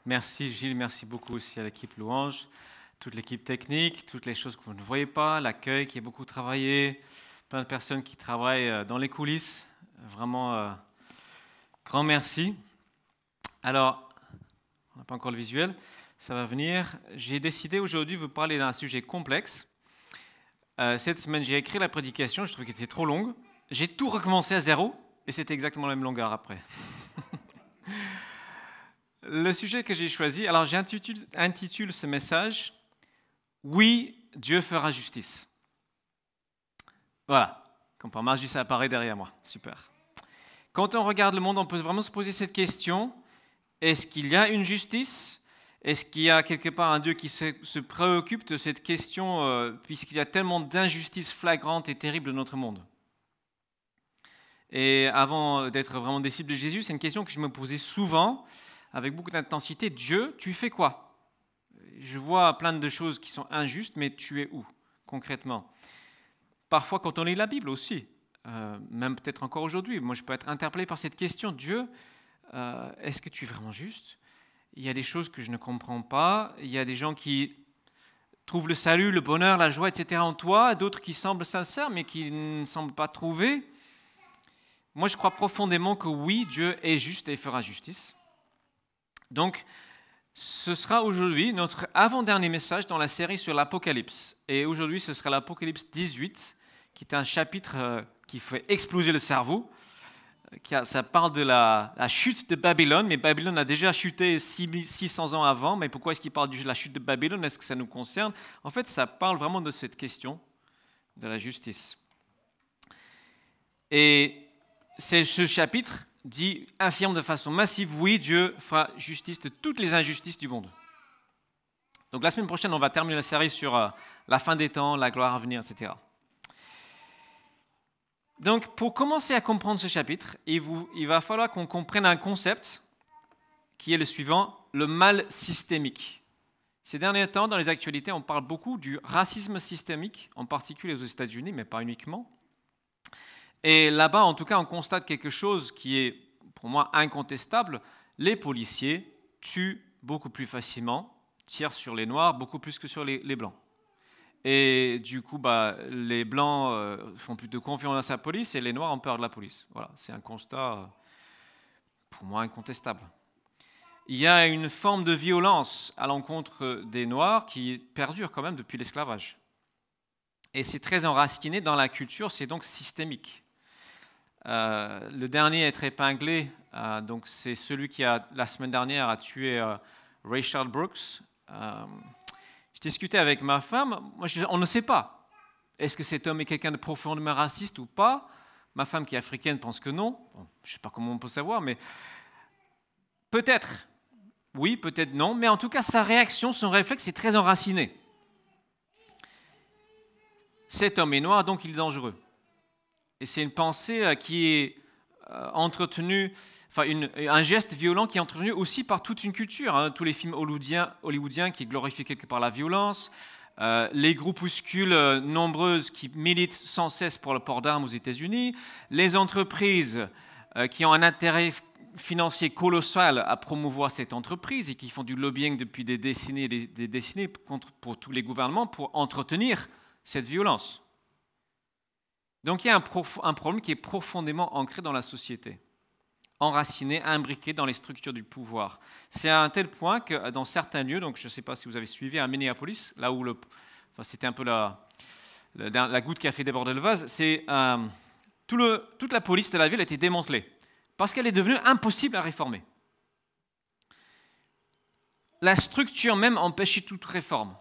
Merci Gilles, merci beaucoup aussi à l'équipe Louange, toute l'équipe technique, toutes les choses que vous ne voyez pas, l'accueil qui est beaucoup travaillé, plein de personnes qui travaillent dans les coulisses. Vraiment, grand merci. Alors, on n'a pas encore le visuel, ça va venir. J'ai décidé aujourd'hui de vous parler d'un sujet complexe. Cette semaine, j'ai écrit la prédication, je trouvais qu'elle était trop longue. J'ai tout recommencé à zéro et c'était exactement la même longueur après. Le sujet que j'ai choisi, alors j'intitule ce message « Oui, Dieu fera justice ». Voilà, comme par magie, ça apparaît derrière moi, super. Quand on regarde le monde, on peut vraiment se poser cette question, est-ce qu'il y a une justice ? Est-ce qu'il y a quelque part un Dieu qui se préoccupe de cette question, puisqu'il y a tellement d'injustices flagrantes et terribles dans notre monde ? Et avant d'être vraiment disciple de Jésus, c'est une question que je me posais souvent, avec beaucoup d'intensité. Dieu, tu fais quoi ? Je vois plein de choses qui sont injustes, mais tu es où, concrètement ? Parfois, quand on lit la Bible aussi, même peut-être encore aujourd'hui, moi je peux être interpellé par cette question. Dieu, est-ce que tu es vraiment juste ? Il y a des choses que je ne comprends pas. Il y a des gens qui trouvent le salut, le bonheur, la joie, etc. en toi, d'autres qui semblent sincères, mais qui ne semblent pas trouver. Moi, je crois profondément que oui, Dieu est juste et fera justice. Donc, ce sera aujourd'hui notre avant-dernier message dans la série sur l'Apocalypse. Et aujourd'hui, ce sera l'Apocalypse 18, qui est un chapitre qui fait exploser le cerveau. Ça parle de la chute de Babylone, mais Babylone a déjà chuté 600 ans avant. Mais pourquoi est-ce qu'il parle de la chute de Babylone ? Est-ce que ça nous concerne ? En fait, ça parle vraiment de cette question de la justice. Et ce chapitre affirme de façon massive, oui, Dieu fera justice de toutes les injustices du monde. Donc la semaine prochaine, on va terminer la série sur la fin des temps, la gloire à venir, etc. Donc pour commencer à comprendre ce chapitre, il va falloir qu'on comprenne un concept qui est le suivant, le mal systémique. Ces derniers temps, dans les actualités, on parle beaucoup du racisme systémique, en particulier aux États-Unis, mais pas uniquement. Et là-bas, en tout cas, on constate quelque chose qui est, pour moi, incontestable. Les policiers tuent beaucoup plus facilement, tirent sur les noirs beaucoup plus que sur les blancs. Et du coup, les blancs font plus de confiance à la police et les noirs ont peur de la police. Voilà, c'est un constat, pour moi, incontestable. Il y a une forme de violence à l'encontre des noirs qui perdure quand même depuis l'esclavage. Et c'est très enraciné dans la culture, c'est donc systémique. Le dernier à être épinglé, donc c'est celui qui, la semaine dernière, a tué Rayshard Brooks. Je discutais avec ma femme, on ne sait pas. Est-ce que cet homme est quelqu'un de profondément raciste ou pas ? Ma femme, qui est africaine, pense que non. Bon, je ne sais pas comment on peut savoir, mais peut-être oui, peut-être non. Mais en tout cas, sa réaction, son réflexe est très enraciné. Cet homme est noir, donc il est dangereux. Et c'est une pensée qui est entretenue, un geste violent qui est entretenu aussi par toute une culture. Tous les films hollywoodiens qui glorifient quelque part la violence, les groupuscules nombreuses qui militent sans cesse pour le port d'armes aux États-Unis, les entreprises qui ont un intérêt financier colossal à promouvoir cette entreprise et qui font du lobbying depuis des décennies et des décennies pour tous les gouvernements pour entretenir cette violence. Donc il y a un problème qui est profondément ancré dans la société, enraciné, imbriqué dans les structures du pouvoir. C'est à un tel point que dans certains lieux, donc je ne sais pas si vous avez suivi à Minneapolis, là où c'était un peu la goutte qui a fait déborder le vase, toute la police de la ville a été démantelée parce qu'elle est devenue impossible à réformer. La structure même empêchait toute réforme.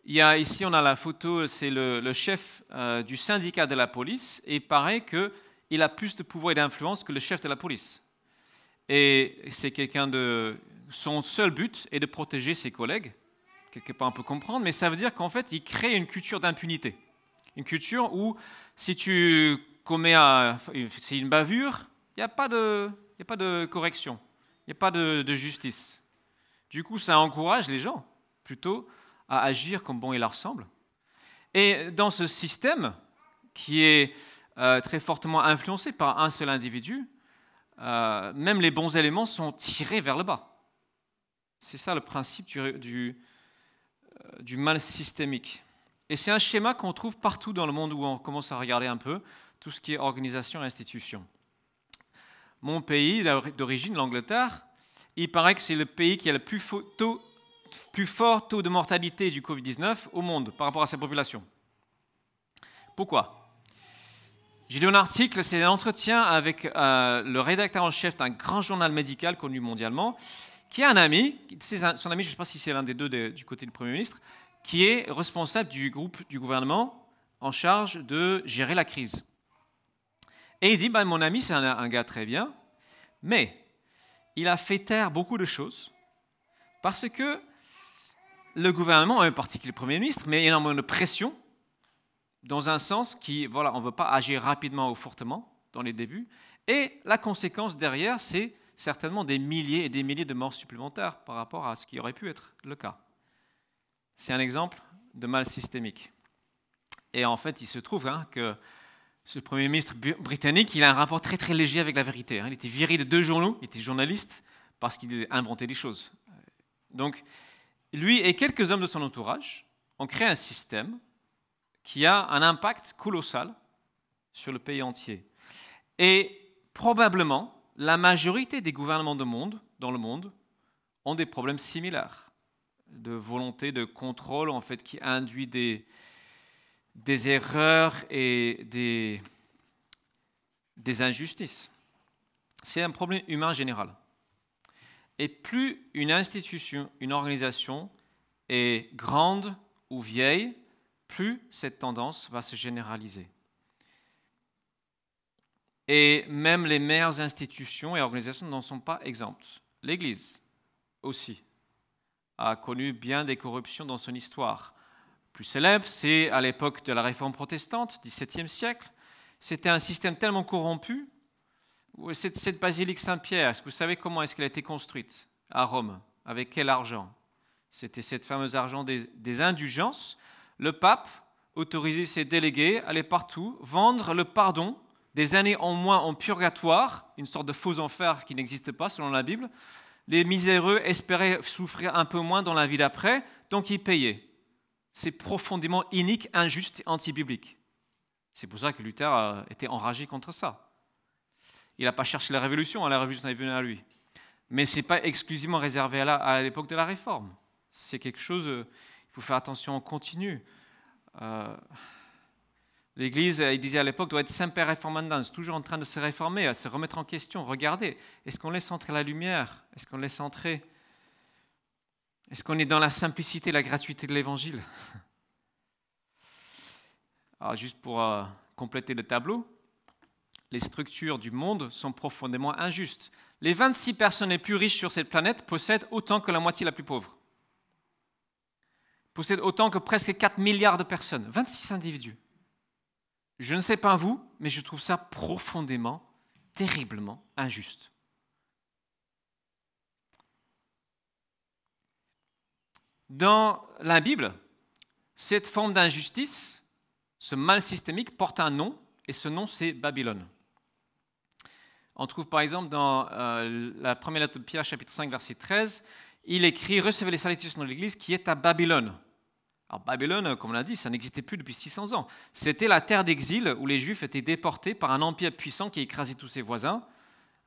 Ici, on a la photo, c'est le chef du syndicat de la police, et il paraît qu'il a plus de pouvoir et d'influence que le chef de la police. Et c'est son seul but est de protéger ses collègues, quelque part on peut comprendre, mais ça veut dire qu'en fait, il crée une culture d'impunité. Une culture où, si tu commets c'est une bavure, il n'y a pas de correction, il n'y a pas de justice. Du coup, ça encourage les gens, plutôt, à agir comme bon il leur semble. Et dans ce système, qui est très fortement influencé par un seul individu, même les bons éléments sont tirés vers le bas. C'est ça le principe du mal systémique. Et c'est un schéma qu'on trouve partout dans le monde où on commence à regarder un peu tout ce qui est organisation et institution. Mon pays d'origine, l'Angleterre, il paraît que c'est le pays qui a le plus fort taux de mortalité du Covid-19 au monde par rapport à sa population. Pourquoi? J'ai lu un article, c'est un entretien avec le rédacteur en chef d'un grand journal médical connu mondialement, qui a un ami, son ami, je ne sais pas si c'est l'un des deux du côté du Premier ministre, qui est responsable du gouvernement en charge de gérer la crise. Et il dit, mon ami, c'est un gars très bien, mais il a fait taire beaucoup de choses parce que le gouvernement, en particulier le Premier ministre, met énormément de pression dans un sens qui, voilà, on ne veut pas agir rapidement ou fortement dans les débuts. Et la conséquence derrière, c'est certainement des milliers et des milliers de morts supplémentaires par rapport à ce qui aurait pu être le cas. C'est un exemple de mal systémique. Et en fait, il se trouve que ce Premier ministre britannique, il a un rapport très très léger avec la vérité. Il était viré de 2 journaux, il était journaliste, parce qu'il inventait des choses. Donc, lui et quelques hommes de son entourage ont créé un système qui a un impact colossal sur le pays entier. Et probablement, la majorité des gouvernements dans le monde ont des problèmes similaires de volonté de contrôle en fait, qui induit des erreurs et des injustices. C'est un problème humain général. Et plus une institution, une organisation est grande ou vieille, plus cette tendance va se généraliser. Et même les meilleures institutions et organisations n'en sont pas exemptes. L'Église aussi a connu bien des corruptions dans son histoire. Plus célèbre, c'est à l'époque de la Réforme protestante, XVIIe siècle. C'était un système tellement corrompu. Cette basilique Saint-Pierre, est-ce que vous savez comment est-ce qu'elle a été construite à Rome? Avec quel argent? C'était cette fameuse argent des indulgences. Le pape autorisait ses délégués à aller partout, vendre le pardon des années en moins en purgatoire, une sorte de faux enfer qui n'existe pas selon la Bible. Les miséreux espéraient souffrir un peu moins dans la vie d'après, donc ils payaient. C'est profondément inique, injuste et anti-biblique. C'est pour ça que Luther était enragé contre ça. Il n'a pas cherché la révolution est venue à lui. Mais ce n'est pas exclusivement réservé à l'époque de la Réforme. C'est quelque chose, il faut faire attention en continu. L'Église, il disait à l'époque, doit être semper reformandum, toujours en train de se réformer, à se remettre en question. Regardez, est-ce qu'on laisse entrer la lumière? Est-ce qu'on laisse entrer? Est-ce qu'on est dans la simplicité, la gratuité de l'Évangile? Alors, juste pour compléter le tableau, les structures du monde sont profondément injustes. Les 26 personnes les plus riches sur cette planète possèdent autant que la moitié la plus pauvre. Possèdent autant que presque 4 milliards de personnes. 26 individus. Je ne sais pas vous, mais je trouve ça profondément, terriblement injuste. Dans la Bible, cette forme d'injustice, ce mal systémique, porte un nom, et ce nom, c'est Babylone. On trouve par exemple dans la première lettre de Pierre, chapitre 5, verset 13, il écrit « Recevez les salutations de l'Église qui est à Babylone ». Alors Babylone, comme on l'a dit, ça n'existait plus depuis 600 ans. C'était la terre d'exil où les Juifs étaient déportés par un empire puissant qui écrasait tous ses voisins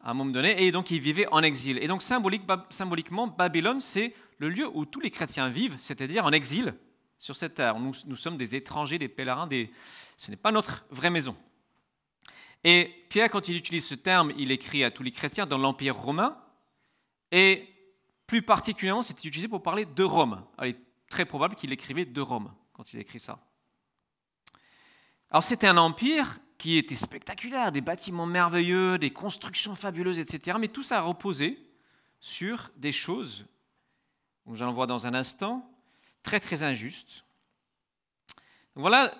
à un moment donné, et donc ils vivaient en exil. Et donc symboliquement, Babylone, c'est le lieu où tous les chrétiens vivent, c'est-à-dire en exil sur cette terre. Nous sommes des étrangers, des pèlerins, ce n'est pas notre vraie maison. Et Pierre, quand il utilise ce terme, il écrit à tous les chrétiens dans l'Empire romain, et plus particulièrement, c'est utilisé pour parler de Rome. Alors, il est très probable qu'il écrivait de Rome quand il écrit ça. Alors c'était un empire qui était spectaculaire, des bâtiments merveilleux, des constructions fabuleuses, etc. Mais tout ça reposait sur des choses, nous allons voir dans un instant, très très injustes. Donc voilà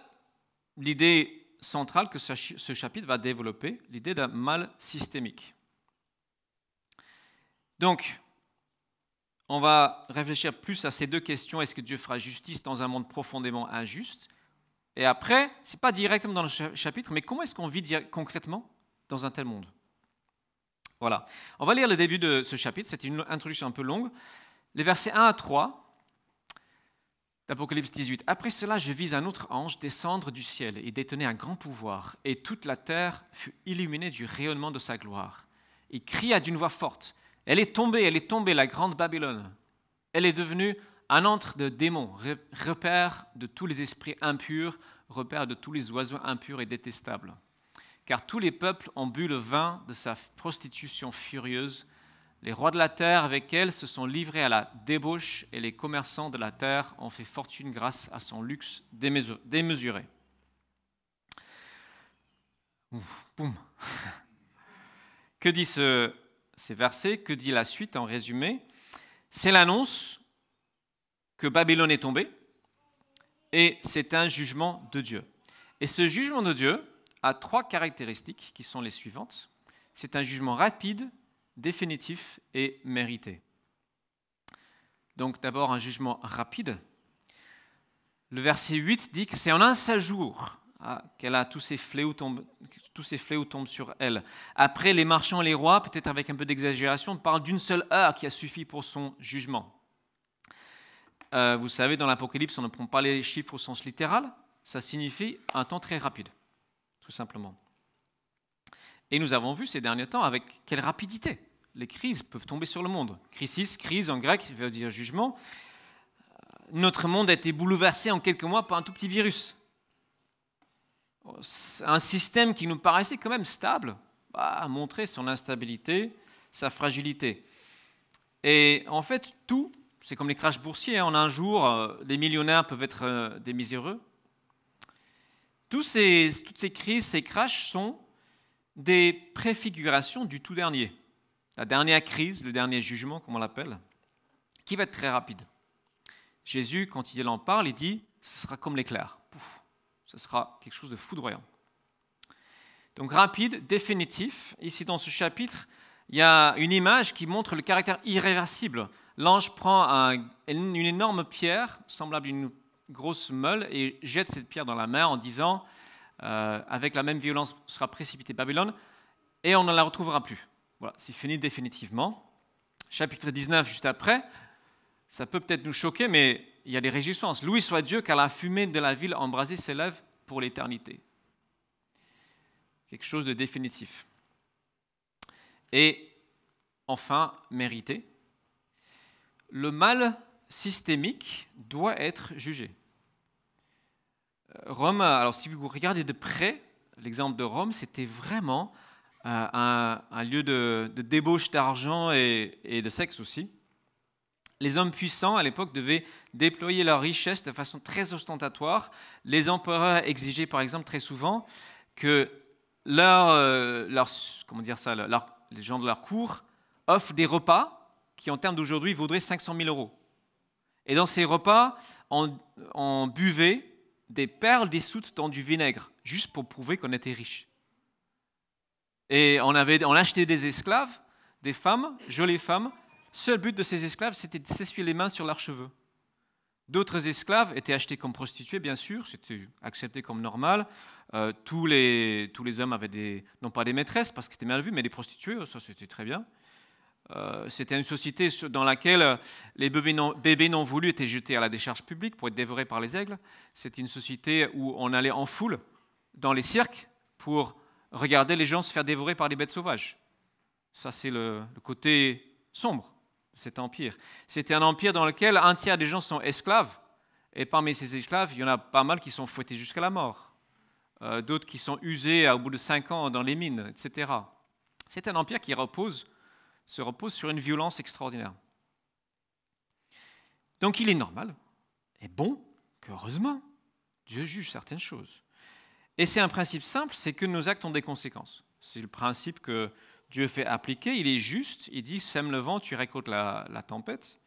l'idée centrale que ce chapitre va développer, l'idée d'un mal systémique. Donc, on va réfléchir plus à ces deux questions. Est-ce que Dieu fera justice dans un monde profondément injuste? Et après, ce n'est pas directement dans le chapitre, mais comment est-ce qu'on vit concrètement dans un tel monde? Voilà. On va lire le début de ce chapitre. C'est une introduction un peu longue. Les versets 1 à 3 d'Apocalypse 18. Après cela, je vis un autre ange descendre du ciel et détenait un grand pouvoir, et toute la terre fut illuminée du rayonnement de sa gloire. Il cria d'une voix forte, elle est tombée, la grande Babylone. Elle est devenue un antre de démons, repère de tous les esprits impurs, repère de tous les oiseaux impurs et détestables. Car tous les peuples ont bu le vin de sa prostitution furieuse. Les rois de la terre avec elle se sont livrés à la débauche et les commerçants de la terre ont fait fortune grâce à son luxe démesuré. Boum. Que dit ces versets? Que dit la suite en résumé? C'est l'annonce que Babylone est tombée et c'est un jugement de Dieu. Et ce jugement de Dieu a 3 caractéristiques qui sont les suivantes. C'est un jugement rapide, définitif et mérité. Donc d'abord un jugement rapide. Le verset 8 dit que c'est en un seul jour qu'elle a tous ces fléaux tombent sur elle. Après, les marchands et les rois, peut-être avec un peu d'exagération, parlent d'une seule heure qui a suffi pour son jugement. Vous savez, dans l'Apocalypse, on ne prend pas les chiffres au sens littéral. Ça signifie un temps très rapide, tout simplement. Et nous avons vu ces derniers temps avec quelle rapidité les crises peuvent tomber sur le monde. Crisis, crise en grec, veut dire jugement. Notre monde a été bouleversé en quelques mois par un tout petit virus. Un système qui nous paraissait quand même stable a montré son instabilité, sa fragilité. Et en fait, tout, c'est comme les crashs boursiers. En un jour, les millionnaires peuvent être des miséreux. Toutes ces crises, ces crashs sont des préfigurations du tout dernier. La dernière crise, le dernier jugement, comme on l'appelle, qui va être très rapide. Jésus, quand il en parle, il dit « ce sera comme l'éclair ». Ce sera quelque chose de foudroyant. Donc rapide, définitif. Ici, dans ce chapitre, il y a une image qui montre le caractère irréversible. L'ange prend une énorme pierre, semblable à une grosse meule, et jette cette pierre dans la mer en disant avec la même violence sera précipitée Babylone, et on ne la retrouvera plus. Voilà, c'est fini définitivement. Chapitre 19, juste après, ça peut peut-être nous choquer, mais il y a des réjouissances. Loué soit Dieu, car la fumée de la ville embrasée s'élève pour l'éternité. Quelque chose de définitif. Et enfin, mérité. Le mal systémique doit être jugé. Rome, alors si vous regardez de près, l'exemple de Rome, c'était vraiment un lieu de débauche d'argent et de sexe aussi. Les hommes puissants, à l'époque, devaient déployer leur richesse de façon très ostentatoire. Les empereurs exigeaient, par exemple, très souvent que les gens de leur cour offrent des repas qui, en termes d'aujourd'hui, vaudraient 500 000 €. Et dans ces repas, on buvait des perles dissoutes dans du vinaigre, juste pour prouver qu'on était riche. Et on achetait des esclaves, des femmes, jolies femmes. Seul but de ces esclaves, c'était de s'essuyer les mains sur leurs cheveux. D'autres esclaves étaient achetés comme prostituées, bien sûr, c'était accepté comme normal. Tous les hommes avaient non pas des maîtresses, parce que c'était mal vu, mais des prostituées, ça c'était très bien. C'était une société dans laquelle les bébés non voulus étaient jetés à la décharge publique pour être dévorés par les aigles. C'était une société où on allait en foule dans les cirques pour regarder les gens se faire dévorer par des bêtes sauvages. Ça, c'est le côté sombre de cet empire. C'était un empire dans lequel un tiers des gens sont esclaves, et parmi ces esclaves, il y en a pas mal qui sont fouettés jusqu'à la mort, d'autres qui sont usés au bout de 5 ans dans les mines, etc. C'est un empire qui se repose sur une violence extraordinaire. Donc il est normal et bon qu'heureusement, Dieu juge certaines choses. Et c'est un principe simple, c'est que nos actes ont des conséquences. C'est le principe que Dieu fait appliquer, il est juste, il dit « sème le vent, tu récoltes la tempête ».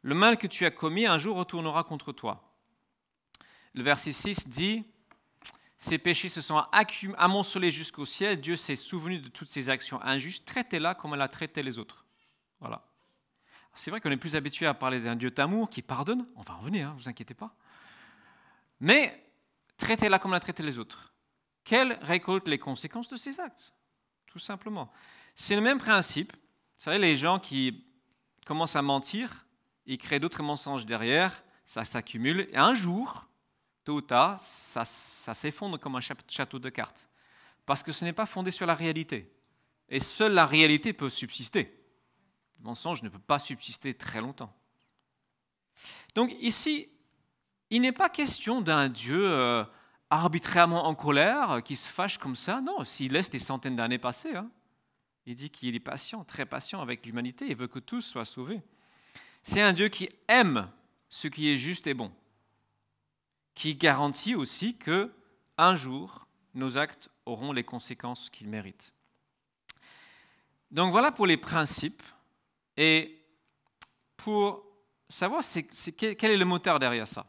Le mal que tu as commis un jour retournera contre toi. Le verset 6 dit « Ces péchés se sont amoncelés jusqu'au ciel, Dieu s'est souvenu de toutes ses actions injustes, traitez-la comme elle a traité les autres. » Voilà. C'est vrai qu'on est plus habitué à parler d'un Dieu d'amour qui pardonne, on va en venir, ne vous inquiétez pas. Mais traitez-la comme elle a traité les autres. Quelles récoltent les conséquences de ces actes? Tout simplement. C'est le même principe. Vous savez, les gens qui commencent à mentir, il crée d'autres mensonges derrière, ça s'accumule, et un jour, tôt ou tard, ça s'effondre comme un château de cartes. Parce que ce n'est pas fondé sur la réalité. Et seule la réalité peut subsister. Le mensonge ne peut pas subsister très longtemps. Donc ici, il n'est pas question d'un Dieu arbitrairement en colère, qui se fâche comme ça. Non, s'il laisse des centaines d'années passer, hein. Il dit qu'il est patient, très patient avec l'humanité, il veut que tous soient sauvés. C'est un Dieu qui aime ce qui est juste et bon, qui garantit aussi que un jour, nos actes auront les conséquences qu'ils méritent. Donc voilà pour les principes. Et pour savoir quel est le moteur derrière ça.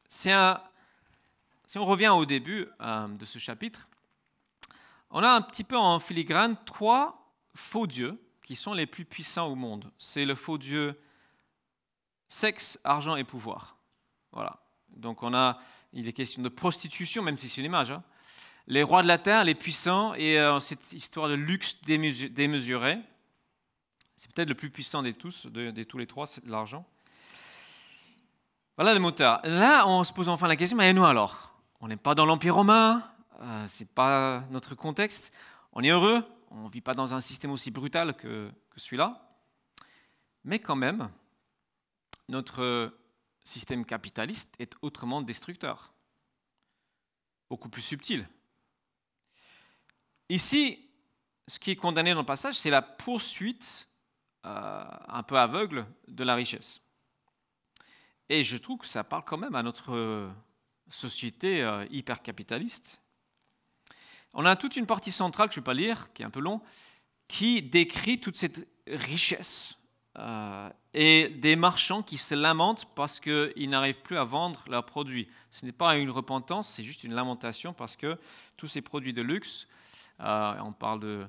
Si on revient au début de ce chapitre, on a un petit peu en filigrane 3 faux dieux qui sont les plus puissants au monde. C'est le faux dieu sexe, argent et pouvoir. Voilà. Donc il est question de prostitution, même si c'est une image. Hein. Les rois de la terre, les puissants, et cette histoire de luxe démesuré. C'est peut-être le plus puissant de tous les 3, c'est l'argent. Voilà le moteur. Là, on se pose enfin la question, mais nous alors? On n'est pas dans l'Empire romain, ce n'est pas notre contexte. On est heureux, on ne vit pas dans un système aussi brutal que celui-là. Mais quand même, notre système capitaliste est autrement destructeur, beaucoup plus subtil. Ici, ce qui est condamné dans le passage, c'est la poursuite un peu aveugle de la richesse. Et je trouve que ça parle quand même à notre société hyper capitaliste. On a toute une partie centrale que je ne vais pas lire, qui est un peu long, qui décrit toute cette richesse et des marchands qui se lamentent parce qu'ils n'arrivent plus à vendre leurs produits. Ce n'est pas une repentance, c'est juste une lamentation parce que tous ces produits de luxe, on parle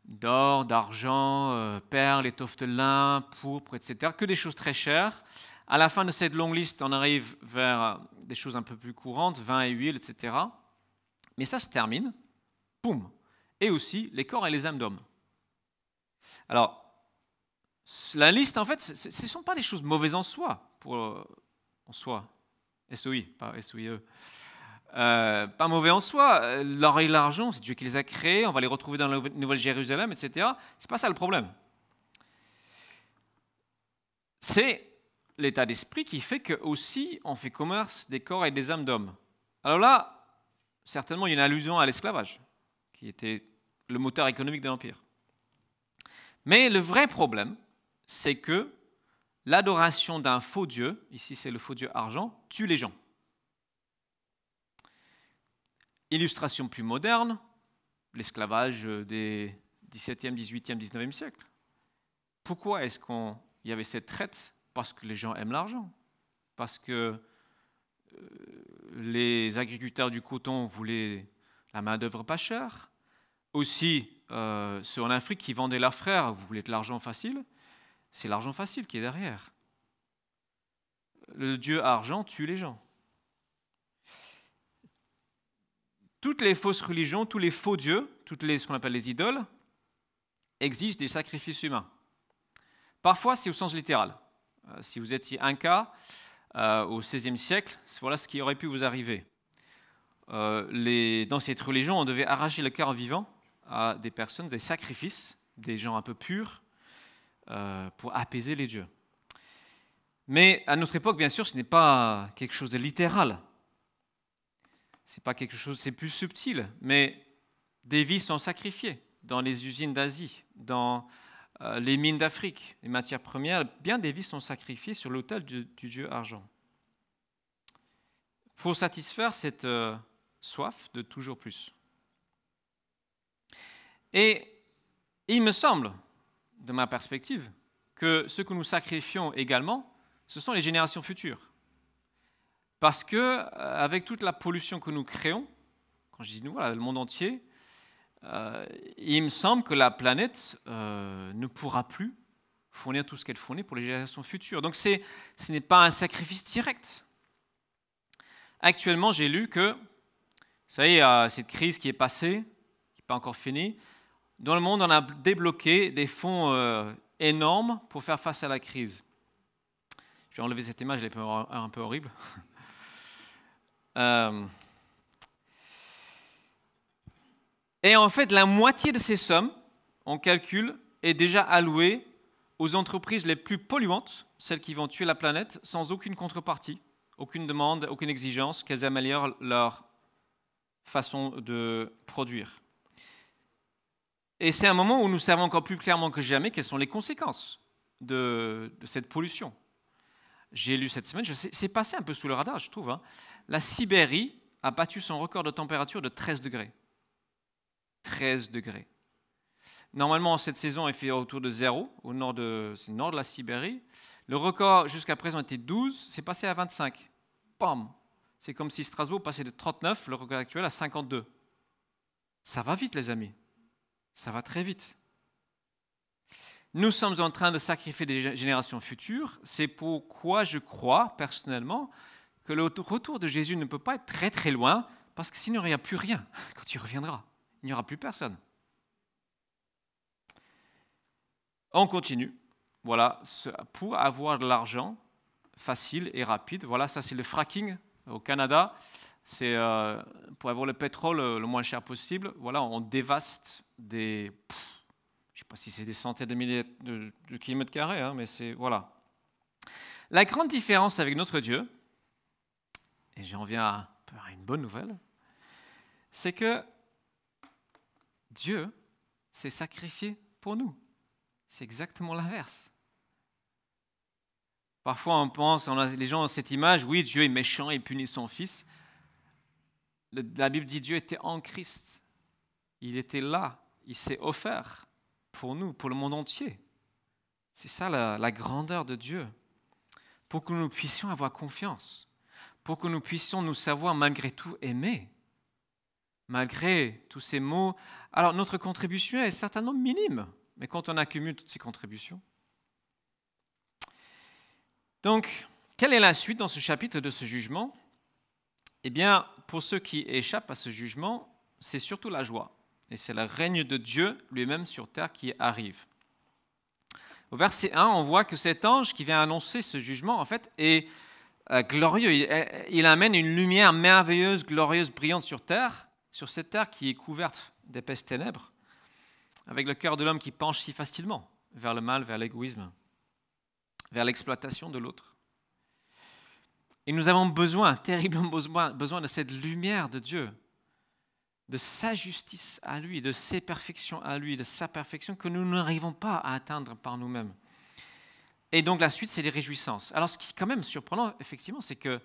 d'or, d'argent, perles, étoffes de lin, pourpre, etc., que des choses très chères. À la fin de cette longue liste, on arrive vers des choses un peu plus courantes, vin et huile, etc. Mais ça se termine, boum. Et aussi les corps et les âmes d'hommes. Alors, la liste, en fait, ce ne sont pas des choses mauvaises en soi, en soi, SOI, pas SOIE. Pas mauvais en soi. L'or et l'argent, c'est Dieu qui les a créés, on va les retrouver dans la Nouvelle Jérusalem, etc. C'est pas ça le problème. C'est l'état d'esprit qui fait que aussi on fait commerce des corps et des âmes d'hommes. Alors là, certainement, il y a une allusion à l'esclavage, qui était le moteur économique de l'Empire. Mais le vrai problème, c'est que l'adoration d'un faux Dieu, ici c'est le faux Dieu argent, tue les gens. Illustration plus moderne, l'esclavage des 17e, 18e, 19e siècle. Pourquoi est-ce qu'il y avait cette traite? Parce que les gens aiment l'argent. Parce que les agriculteurs du coton voulaient la main-d'œuvre pas chère. Aussi, ceux en Afrique qui vendaient leurs frères, vous voulez de l'argent facile? C'est l'argent facile qui est derrière. Le dieu argent tue les gens. Toutes les fausses religions, tous les faux dieux, ce qu'on appelle les idoles, exigent des sacrifices humains. Parfois, c'est au sens littéral. Si vous étiez Inca au XVIe siècle, voilà ce qui aurait pu vous arriver. Dans cette religion, on devait arracher le cœur vivant à des personnes, des sacrifices, des gens un peu purs, pour apaiser les dieux. Mais à notre époque, bien sûr, ce n'est pas quelque chose de littéral. C'est pas quelque chose, c'est plus subtil, mais des vies sont sacrifiées dans les usines d'Asie, dans les mines d'Afrique, les matières premières, bien des vies sont sacrifiées sur l'autel du dieu argent. Pour satisfaire cette soif de toujours plus. Et il me semble, de ma perspective, que ce que nous sacrifions également, ce sont les générations futures. Parce que, avec toute la pollution que nous créons, quand je dis nous, voilà, le monde entier, il me semble que la planète ne pourra plus fournir tout ce qu'elle fournit pour les générations futures. Donc ce n'est pas un sacrifice direct. Actuellement, j'ai lu que, vous savez, cette crise qui est passée, qui n'est pas encore finie, dans le monde, on a débloqué des fonds énormes pour faire face à la crise. Je vais enlever cette image, elle est un peu horrible. Et en fait, la moitié de ces sommes, on calcule, est déjà allouée aux entreprises les plus polluantes, celles qui vont tuer la planète, sans aucune contrepartie, aucune demande, aucune exigence, qu'elles améliorent leur façon de produire. Et c'est un moment où nous savons encore plus clairement que jamais quelles sont les conséquences de cette pollution. J'ai lu cette semaine, c'est passé un peu sous le radar, je trouve. La Sibérie a battu son record de température de 13 degrés. 13 degrés. Normalement, cette saison, il fait autour de 0, c'est le nord de la Sibérie. Le record jusqu'à présent était 12, c'est passé à 25. Bam! C'est comme si Strasbourg passait de 39, le record actuel, à 52. Ça va vite, les amis. Ça va très vite. Nous sommes en train de sacrifier des générations futures. C'est pourquoi je crois, personnellement, que le retour de Jésus ne peut pas être très très loin, parce que sinon il n'y a plus rien quand il reviendra. Il n'y aura plus personne. On continue. Voilà, pour avoir de l'argent facile et rapide. Voilà, ça c'est le fracking au Canada. C'est pour avoir le pétrole le moins cher possible. Voilà, on dévaste des... je ne sais pas si c'est des centaines de milliers de kilomètres carrés, mais c'est... Voilà. La grande différence avec notre Dieu, et j'en viens à une bonne nouvelle, c'est que Dieu s'est sacrifié pour nous. C'est exactement l'inverse. Parfois, on pense, les gens ont cette image, oui, Dieu est méchant et punit son Fils. La Bible dit Dieu était en Christ. Il était là. Il s'est offert pour nous, pour le monde entier. C'est ça la grandeur de Dieu. Pour que nous puissions avoir confiance. Pour que nous puissions nous savoir malgré tout aimer. Malgré tous ces mots. Alors, notre contribution est certainement minime. Mais quand on accumule toutes ces contributions. Donc, quelle est la suite dans ce chapitre de ce jugement? Eh bien, pour ceux qui échappent à ce jugement, c'est surtout la joie. Et c'est le règne de Dieu lui-même sur terre qui arrive. Au verset 1, on voit que cet ange qui vient annoncer ce jugement, en fait, est glorieux. Il amène une lumière merveilleuse, glorieuse, brillante sur terre, sur cette terre qui est couverte d'épaisses ténèbres, avec le cœur de l'homme qui penche si facilement vers le mal, vers l'égoïsme, vers l'exploitation de l'autre. Et nous avons besoin, terriblement besoin de cette lumière de Dieu, de sa justice à lui, de ses perfections à lui, de sa perfection que nous n'arrivons pas à atteindre par nous-mêmes. Et donc la suite, c'est les réjouissances. Alors ce qui est quand même surprenant, effectivement, c'est que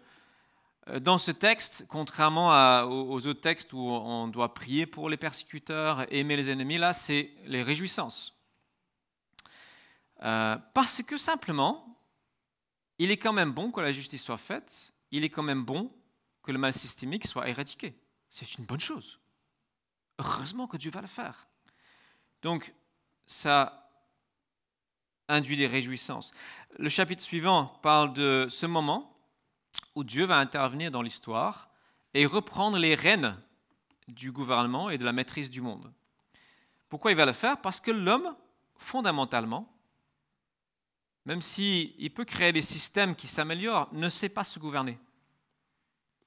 dans ce texte, contrairement aux autres textes où on doit prier pour les persécuteurs, aimer les ennemis, là, c'est les réjouissances. Parce que simplement, il est quand même bon que la justice soit faite, il est quand même bon que le mal systémique soit éradiqué. C'est une bonne chose. Heureusement que Dieu va le faire. Donc, ça induit des réjouissances. Le chapitre suivant parle de ce moment où Dieu va intervenir dans l'histoire et reprendre les rênes du gouvernement et de la maîtrise du monde. Pourquoi il va le faire? Parce que l'homme, fondamentalement, même s'il peut créer des systèmes qui s'améliorent, ne sait pas se gouverner.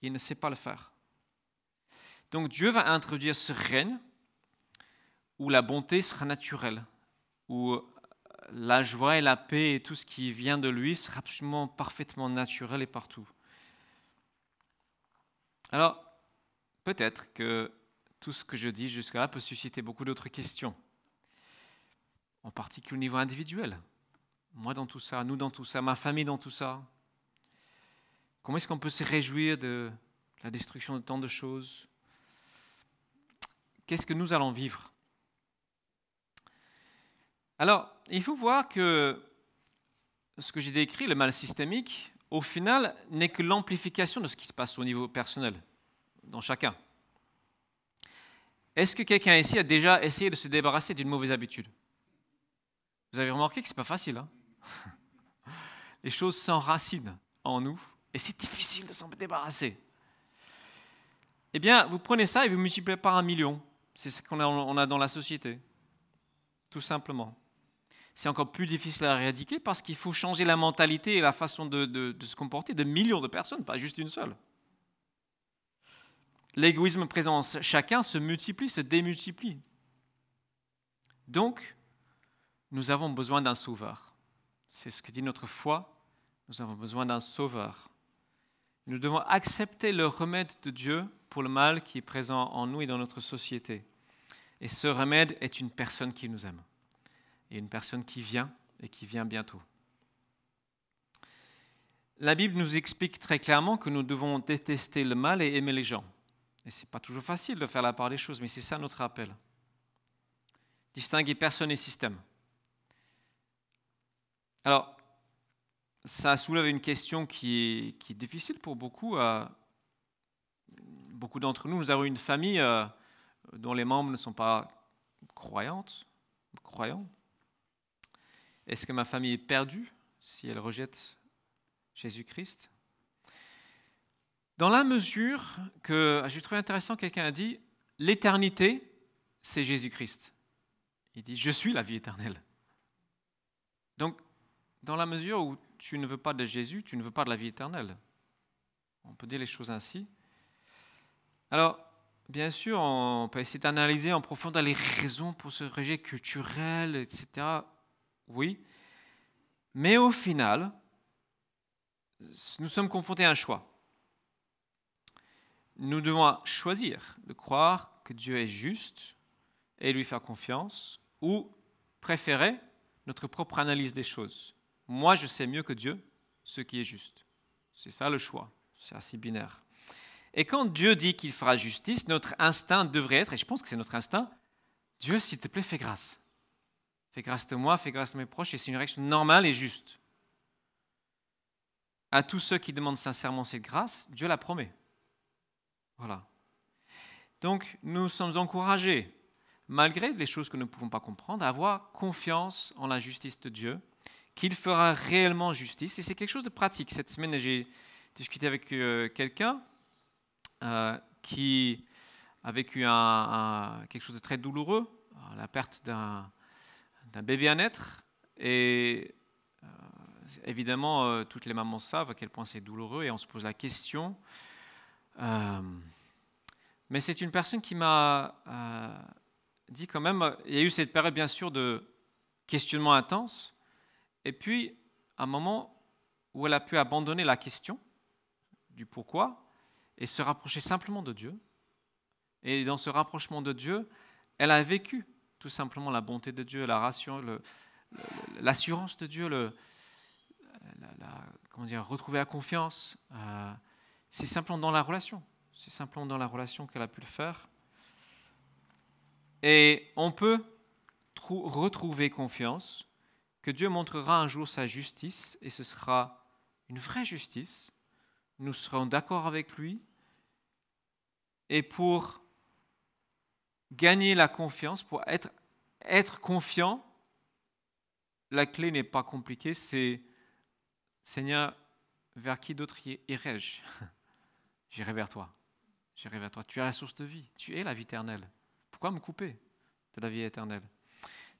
Il ne sait pas le faire. Donc Dieu va introduire ce règne où la bonté sera naturelle, où la joie et la paix et tout ce qui vient de lui sera absolument parfaitement naturel et partout. Alors, peut-être que tout ce que je dis jusque-là peut susciter beaucoup d'autres questions, en particulier au niveau individuel. Moi dans tout ça, nous dans tout ça, ma famille dans tout ça. Comment est-ce qu'on peut se réjouir de la destruction de tant de choses? Qu'est-ce que nous allons vivre? Alors, il faut voir que ce que j'ai décrit, le mal systémique, au final, n'est que l'amplification de ce qui se passe au niveau personnel, dans chacun. Est-ce que quelqu'un ici a déjà essayé de se débarrasser d'une mauvaise habitude? Vous avez remarqué que ce n'est pas facile. Les choses s'enracinent en nous et c'est difficile de s'en débarrasser. Eh bien, vous prenez ça et vous multipliez par 1 million. C'est ce qu'on a dans la société, tout simplement. c'est encore plus difficile à éradiquer parce qu'il faut changer la mentalité et la façon de se comporter de millions de personnes, pas juste une seule. L'égoïsme présent en chacun se multiplie, se démultiplie. Donc, nous avons besoin d'un sauveur. C'est ce que dit notre foi. Nous avons besoin d'un sauveur. Nous devons accepter le remède de Dieu pour le mal qui est présent en nous et dans notre société. Et ce remède est une personne qui nous aime. Et une personne qui vient et qui vient bientôt. La Bible nous explique très clairement que nous devons détester le mal et aimer les gens. Et ce n'est pas toujours facile de faire la part des choses, mais c'est ça notre appel. Distinguer personne et système. Alors, ça soulève une question qui est difficile pour beaucoup. Beaucoup d'entre nous, nous avons une famille dont les membres ne sont pas croyants. Est-ce que ma famille est perdue si elle rejette Jésus-Christ? Dans la mesure que, j'ai trouvé intéressant, quelqu'un a dit, l'éternité, c'est Jésus-Christ. Il dit, je suis la vie éternelle. Donc, dans la mesure où tu ne veux pas de Jésus, tu ne veux pas de la vie éternelle. On peut dire les choses ainsi. Alors, bien sûr, on peut essayer d'analyser en profondeur les raisons pour ce rejet culturel, etc. Oui. Mais au final, nous sommes confrontés à un choix. Nous devons choisir de croire que Dieu est juste et lui faire confiance, ou préférer notre propre analyse des choses. Moi, je sais mieux que Dieu ce qui est juste. C'est ça le choix. C'est assez binaire. Et quand Dieu dit qu'il fera justice, notre instinct devrait être, et je pense que c'est notre instinct, Dieu, s'il te plaît, fais grâce. Fais grâce de moi, fais grâce de mes proches, et c'est une réaction normale et juste. À tous ceux qui demandent sincèrement cette grâce, Dieu la promet. Voilà. Donc, nous sommes encouragés, malgré les choses que nous ne pouvons pas comprendre, à avoir confiance en la justice de Dieu, qu'il fera réellement justice. Et c'est quelque chose de pratique. Cette semaine, j'ai discuté avec quelqu'un qui a vécu quelque chose de très douloureux, la perte d'un bébé à naître. Et évidemment, toutes les mamans savent à quel point c'est douloureux et on se pose la question. Mais c'est une personne qui m'a dit quand même, il y a eu cette période bien sûr de questionnement intense, et puis un moment où elle a pu abandonner la question du pourquoi et se rapprocher simplement de Dieu. Et dans ce rapprochement de Dieu, elle a vécu tout simplement la bonté de Dieu, l'assurance de Dieu, retrouver la confiance. C'est simplement dans la relation. C'est simplement dans la relation qu'elle a pu le faire. Et on peut retrouver confiance que Dieu montrera un jour sa justice, et ce sera une vraie justice. Nous serons d'accord avec lui. Et pour gagner la confiance, pour être confiant, la clé n'est pas compliquée, c'est Seigneur, vers qui d'autre irai-je? J'irai vers toi. J'irai vers toi. Tu es la source de vie. Tu es la vie éternelle. Pourquoi me couper de la vie éternelle?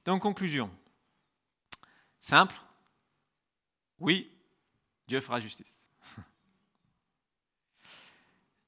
Donc, conclusion. Simple. Oui, Dieu fera justice.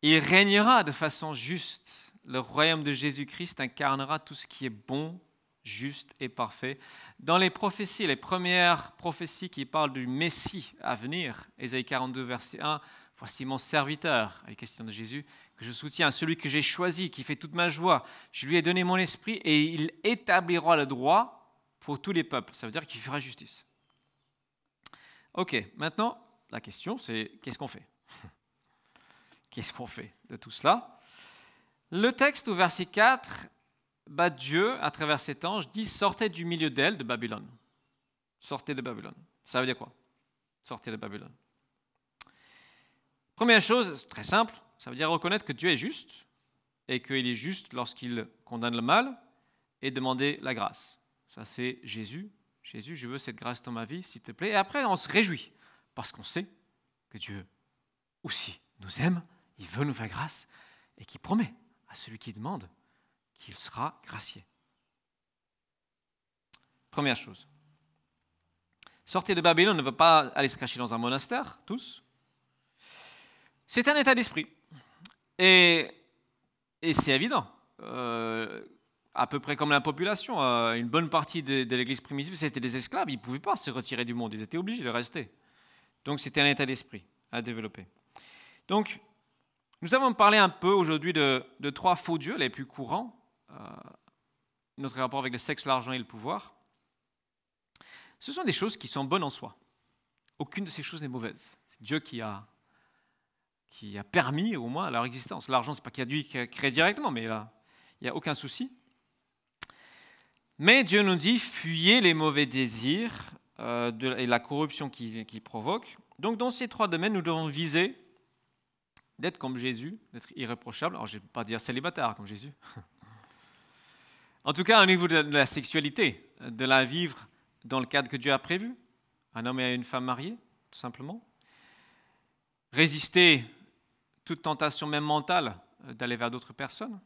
Il régnera de façon juste. Le royaume de Jésus-Christ incarnera tout ce qui est bon, juste et parfait. Dans les prophéties, les premières prophéties qui parlent du Messie à venir, Ésaïe 42, verset 1, « Voici mon serviteur », à la question de Jésus, que je soutiens, celui que j'ai choisi, qui fait toute ma joie. Je lui ai donné mon esprit et il établira le droit pour tous les peuples. Ça veut dire qu'il fera justice. Ok, maintenant, la question c'est, qu'est-ce qu'on fait? Qu'est-ce qu'on fait de tout cela? Le texte au verset 4, Dieu, à travers cet ange, dit « Sortez du milieu d'elle, de Babylone ». Sortez de Babylone. Ça veut dire quoi? Sortez de Babylone. Première chose, très simple, ça veut dire reconnaître que Dieu est juste et qu'il est juste lorsqu'il condamne le mal et demander la grâce. Ça, c'est Jésus. Jésus, je veux cette grâce dans ma vie, s'il te plaît. Et après, on se réjouit parce qu'on sait que Dieu aussi nous aime, il veut nous faire grâce et qu'il promet à celui qui demande qu'il sera gracié. Première chose. Sortir de Babylone ne veut pas aller se cacher dans un monastère, tous. C'est un état d'esprit. Et c'est évident. À peu près comme la population, une bonne partie de l'Église primitive, c'était des esclaves. Ils ne pouvaient pas se retirer du monde. Ils étaient obligés de rester. Donc, c'était un état d'esprit à développer. Donc, nous avons parlé un peu aujourd'hui de 3 faux dieux les plus courants. Notre rapport avec le sexe, l'argent et le pouvoir. Ce sont des choses qui sont bonnes en soi. Aucune de ces choses n'est mauvaise. C'est Dieu qui a permis au moins leur existence. L'argent, ce n'est pas qu'il a dû créer directement, mais là, il n'y a aucun souci. Mais Dieu nous dit, fuyez les mauvais désirs et la corruption qui provoque. Donc dans ces 3 domaines, nous devons viser d'être comme Jésus, d'être irréprochable. Alors je ne vais pas dire célibataire comme Jésus. En tout cas, au niveau de la sexualité, de la vivre dans le cadre que Dieu a prévu, un homme et une femme mariés, tout simplement. Résister toute tentation, même mentale, d'aller vers d'autres personnes.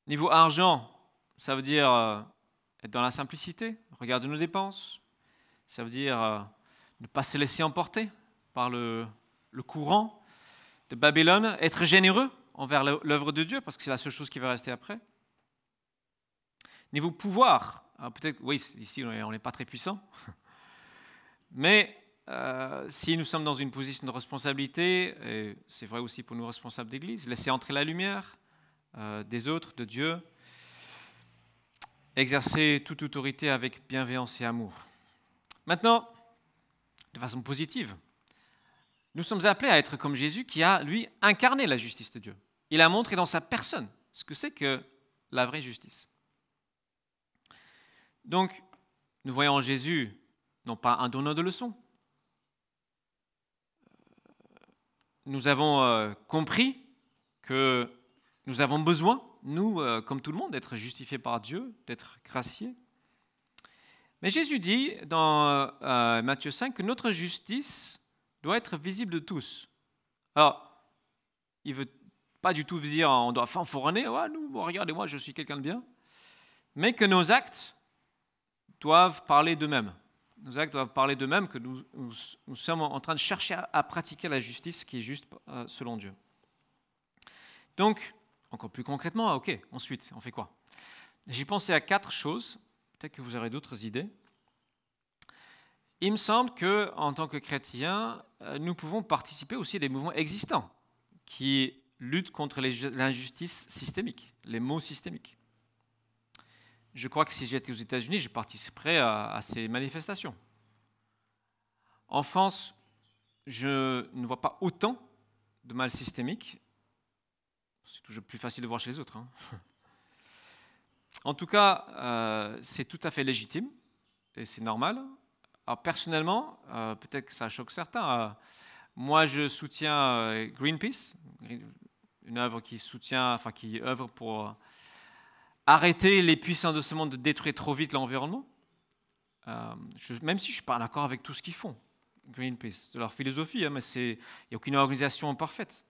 Niveau argent, ça veut dire être dans la simplicité, regarder nos dépenses. Ça veut dire ne pas se laisser emporter par le courant de Babylone, être généreux envers l'œuvre de Dieu, parce que c'est la seule chose qui va rester après. Niveau pouvoir, peut-être, oui, ici on n'est pas très puissant, mais si nous sommes dans une position de responsabilité, et c'est vrai aussi pour nous responsables d'Église, laisser entrer la lumière des autres, de Dieu, exercer toute autorité avec bienveillance et amour. Maintenant, de façon positive, nous sommes appelés à être comme Jésus qui a, lui, incarné la justice de Dieu. Il a montré dans sa personne ce que c'est que la vraie justice. Donc, nous voyons en Jésus non pas un donneur de leçons. Nous avons compris que nous avons besoin, nous, comme tout le monde, d'être justifiés par Dieu, d'être graciés. Mais Jésus dit dans Matthieu 5 que notre justice doit être visible de tous. Alors, il ne veut pas du tout dire on doit fanfaronner, regardez-moi, je suis quelqu'un de bien, mais que nos actes doivent parler d'eux-mêmes. Nos actes doivent parler d'eux-mêmes, que nous sommes en train de chercher à pratiquer la justice qui est juste selon Dieu. Donc, encore plus concrètement, ensuite, on fait quoi? J'ai pensé à 4 choses, peut-être que vous aurez d'autres idées. Il me semble qu'en tant que chrétiens, nous pouvons participer aussi à des mouvements existants qui luttent contre l'injustice systémique, les maux systémiques. Je crois que si j'étais aux États-Unis, je participerais à ces manifestations. En France, je ne vois pas autant de mal systémique. C'est toujours plus facile de voir chez les autres. En tout cas, c'est tout à fait légitime et c'est normal. Alors personnellement, peut-être que ça choque certains. Moi, je soutiens Greenpeace, une œuvre qui œuvre pour arrêter les puissants de ce monde de détruire trop vite l'environnement. Même si je ne suis pas d'accord avec tout ce qu'ils font, Greenpeace, de leur philosophie, mais il n'y a aucune organisation parfaite.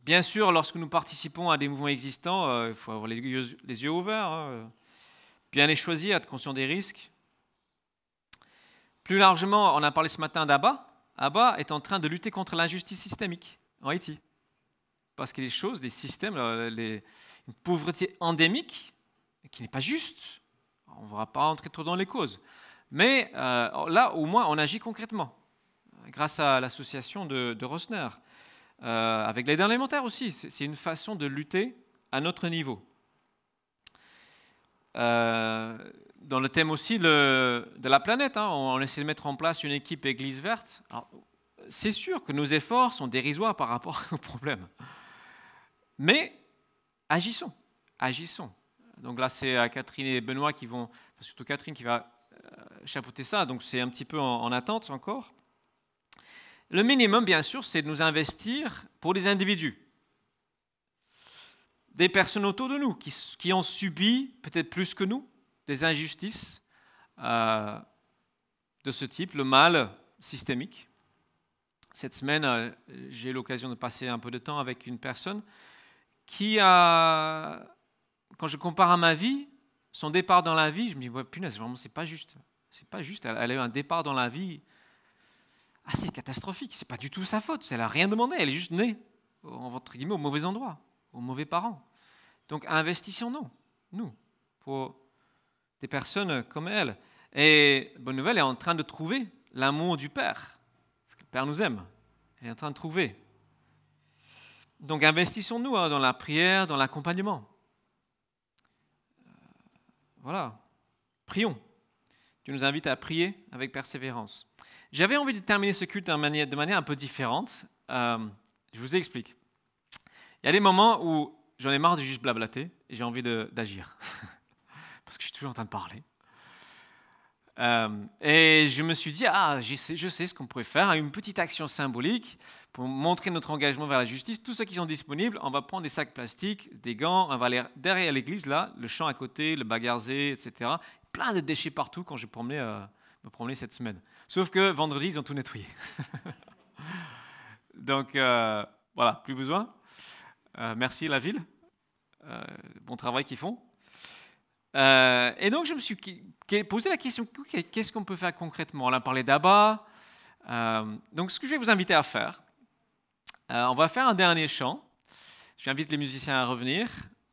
Bien sûr, lorsque nous participons à des mouvements existants, il faut avoir les yeux ouverts, bien les choisir, être conscient des risques. Plus largement, on a parlé ce matin d'Abba. Abba est en train de lutter contre l'injustice systémique en Haïti. Parce qu'il y a des choses, des systèmes, une pauvreté endémique qui n'est pas juste. On ne va pas entrer trop dans les causes. Mais là, au moins, on agit concrètement, grâce à l'association de Rosner. Avec l'aide alimentaire aussi, c'est une façon de lutter à notre niveau. Dans le thème aussi de la planète, on essaie de mettre en place une équipe Église verte. C'est sûr que nos efforts sont dérisoires par rapport au problème. Mais agissons. Donc là, c'est Catherine et Benoît qui vont, surtout Catherine qui va chapeauter ça, donc c'est un petit peu en attente encore. Le minimum, bien sûr, c'est de nous investir pour des individus, des personnes autour de nous qui ont subi, peut-être plus que nous, des injustices de ce type, le mal systémique. Cette semaine, j'ai eu l'occasion de passer un peu de temps avec une personne qui a, quand je compare à ma vie, son départ dans la vie, je me dis, ouais, punaise, vraiment, c'est pas juste. C'est pas juste. Elle a eu un départ dans la vie assez catastrophique. C'est pas du tout sa faute. Elle n'a rien demandé. Elle est juste née, entre guillemets, au mauvais endroit, aux mauvais parents. Donc, investissons-nous, nous, pour des personnes comme elle. Et bonne nouvelle, elle est en train de trouver l'amour du Père. Parce que le Père nous aime. Elle est en train de trouver. Donc, investissons-nous dans la prière, dans l'accompagnement. Voilà. Prions. Dieu nous invite à prier avec persévérance. J'avais envie de terminer ce culte de manière un peu différente. Je vous explique. Il y a des moments où j'en ai marre de juste blablater et j'ai envie d'agir. Parce que je suis toujours en train de parler. Et je me suis dit, je sais ce qu'on pourrait faire, une petite action symbolique pour montrer notre engagement vers la justice. Tous ceux qui sont disponibles, on va prendre des sacs plastiques, des gants, on va aller derrière l'église, là, le champ à côté, le bagarzé, etc. Plein de déchets partout quand je me promenais cette semaine. Sauf que vendredi, ils ont tout nettoyé. Donc, voilà, plus besoin. Merci la ville. Bon travail qu'ils font. Et donc, je me suis posé la question, qu'est-ce qu'on peut faire concrètement? On a parlé d'Abba. Donc, ce que je vais vous inviter à faire, on va faire un dernier chant. J'invite les musiciens à revenir.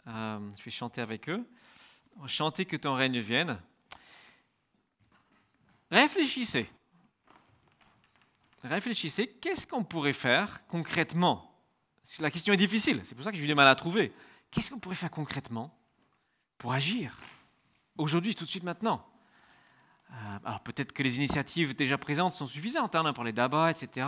Je vais chanter avec eux. On va chanter que ton règne vienne. Réfléchissez. Réfléchissez, qu'est-ce qu'on pourrait faire concrètement? La question est difficile, c'est pour ça que j'ai eu du mal à trouver. Qu'est-ce qu'on pourrait faire concrètement pour agir aujourd'hui, tout de suite, maintenant? Alors peut-être que les initiatives déjà présentes sont suffisantes, on a parlé d'ABBA, etc.,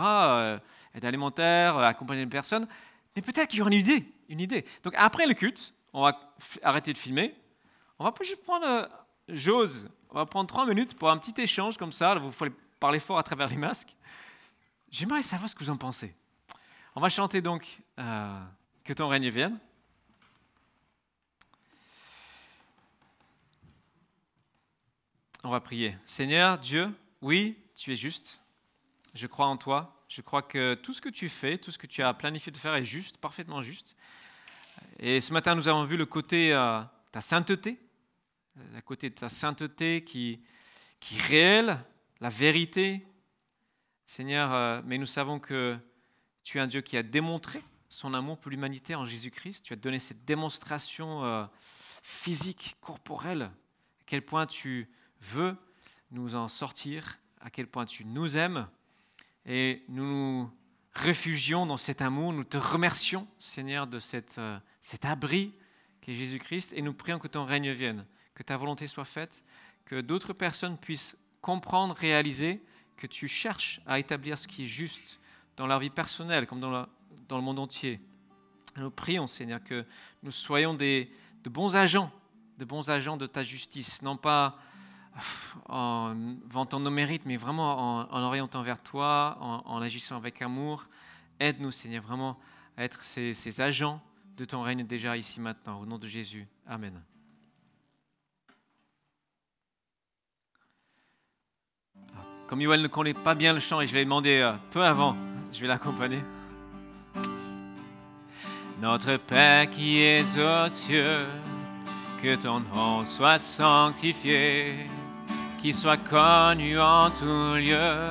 aide alimentaire, accompagner les personnes, mais peut-être qu'il y aura une idée. Donc après le culte, on va arrêter de filmer, on va juste prendre Jose, on va prendre 3 minutes pour un petit échange comme ça, vous faut parler fort à travers les masques. J'aimerais savoir ce que vous en pensez. On va chanter donc que ton règne vienne. On va prier. Seigneur Dieu, oui, tu es juste. Je crois en toi. Je crois que tout ce que tu fais, tout ce que tu as planifié de faire est juste, parfaitement juste. Et ce matin, nous avons vu le côté de ta sainteté, le côté de ta sainteté qui est réelle, la vérité. Seigneur, mais nous savons que tu es un Dieu qui a démontré son amour pour l'humanité en Jésus-Christ. Tu as donné cette démonstration physique, corporelle, à quel point tu veux nous en sortir, à quel point tu nous aimes. Et nous nous réfugions dans cet amour. Nous te remercions, Seigneur, de cet abri qu'est Jésus-Christ. Et nous prions que ton règne vienne, que ta volonté soit faite, que d'autres personnes puissent comprendre, réaliser que tu cherches à établir ce qui est juste dans leur vie personnelle, comme dans le monde entier. Nous prions, Seigneur, que nous soyons de bons agents de ta justice, non pas en vantant nos mérites, mais vraiment en orientant vers toi, en agissant avec amour. Aide-nous, Seigneur, vraiment à être ces agents de ton règne déjà ici maintenant, au nom de Jésus. Amen. Comme Yoel ne connaît pas bien le chant et je vais demander peu avant, je vais l'accompagner. Notre Père qui es aux cieux, que ton nom soit sanctifié, qu'il soit connu en tout lieu,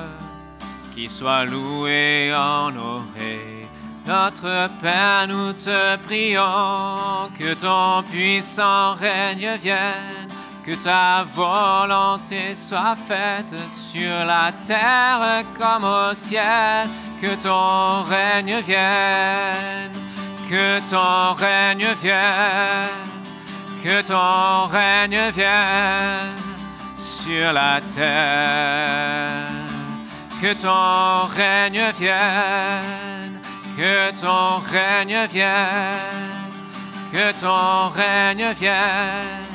qu'il soit loué, honoré. Notre Père, nous te prions, que ton puissant règne vienne, que ta volonté soit faite sur la terre comme au ciel, que ton règne vienne, que ton règne vienne, que ton règne vienne sur la terre, que ton règne vienne, que ton règne vienne, que ton règne vienne.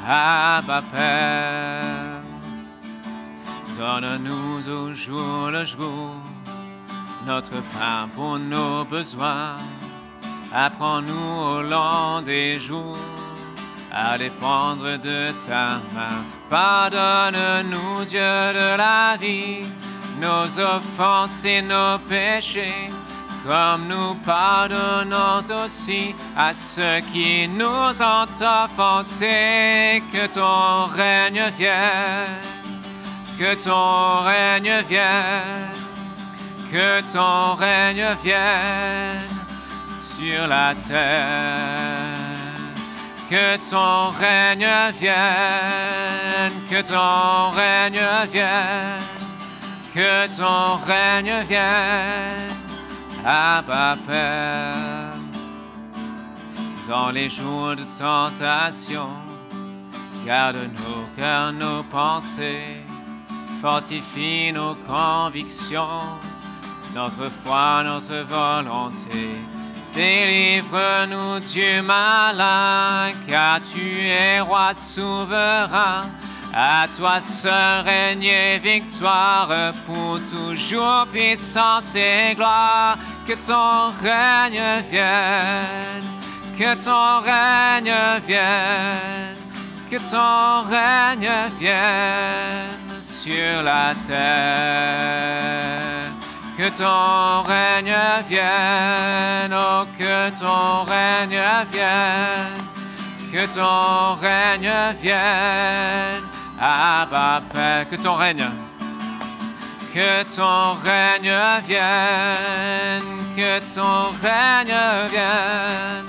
Abba Père, donne-nous au jour le jour notre pain pour nos besoins. Apprends-nous au long des jours à dépendre de ta main. Pardonne-nous, Dieu de la vie, nos offenses et nos péchés, comme nous pardonnons aussi à ceux qui nous ont offensés. Que ton règne vienne, que ton règne vienne, que ton règne vienne sur la terre. Que ton règne vienne, que ton règne vienne, que ton règne vienne, Abba Père. Dans les jours de tentation, garde nos cœurs, nos pensées, fortifie nos convictions, notre foi, notre volonté. Délivre-nous du malin, car tu es roi souverain. À toi seul règne et victoire, pour toujours puissance et gloire. Que ton règne vienne, que ton règne vienne, que ton règne vienne sur la terre. Que ton règne vienne, oh que ton règne vienne, que ton règne vienne, Abba Père. Que ton règne vienne, que ton règne vienne,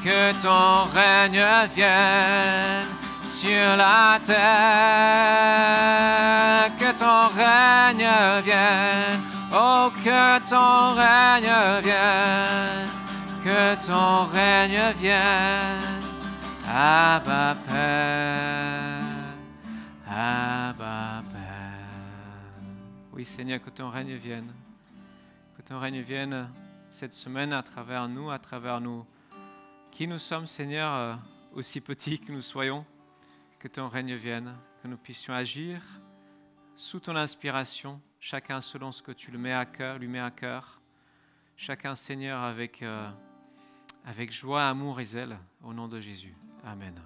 que ton règne vienne sur la terre. Que ton règne vienne, oh, que ton règne vienne, que ton règne vienne, Abba Père, Abba Père. Oui, Seigneur, que ton règne vienne cette semaine à travers nous, qui nous sommes, Seigneur, aussi petits que nous soyons. Que ton règne vienne, que nous puissions agir sous ton inspiration, chacun selon ce que tu lui mets à cœur, chacun, Seigneur, avec joie, amour et zèle, au nom de Jésus. Amen.